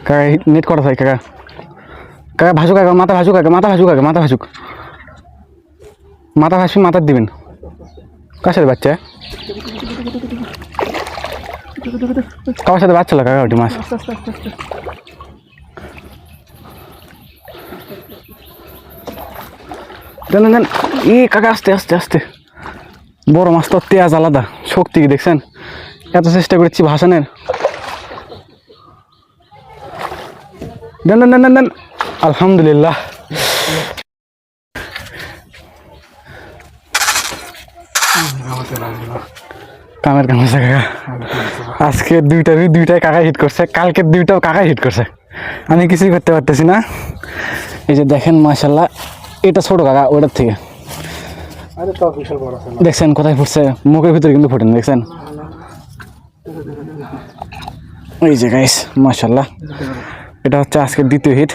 কাকা নেট করা থাকে কাকা, কাকা ভাসুক কাকা, মাথা ভাসুক কাকা, মাথা ভাসুক কাকা, মাথা ভাসুক, মাথা ভাসবি, মাথার দিবেন। কার সাথে বাচ্চা? কার সাথে বাচ্চা কাকা ওটি মাছ? দেন দেন, ই কাকা আস্তে আস্তে আস্তে, বড় মাছ তো তেজ আলাদা, শক্তি কি দেখছেন? এত চেষ্টা করেছি ভাসানের। দেন দেন দেন দেন, আলহামদুলিল্লাহ। কামের কাম আছে কাকা, আজকে দুইটাই কাকাই হিট করছে, কালকে দুইটাও কাকাই হিট করছে, আমি কিছুই করতে পারতেছি না। এই যে দেখেন মাশাল্লাহ, এটা ছোট কাকা ওটার থেকে, দেখছেন কোথায় ফুটছে, মুখের ভিতরে কিন্তু ফুটেন, দেখছেন? এই যে গাইস মাশাল্লাহ, এটা হচ্ছে আজকের দ্বিতীয় হিট।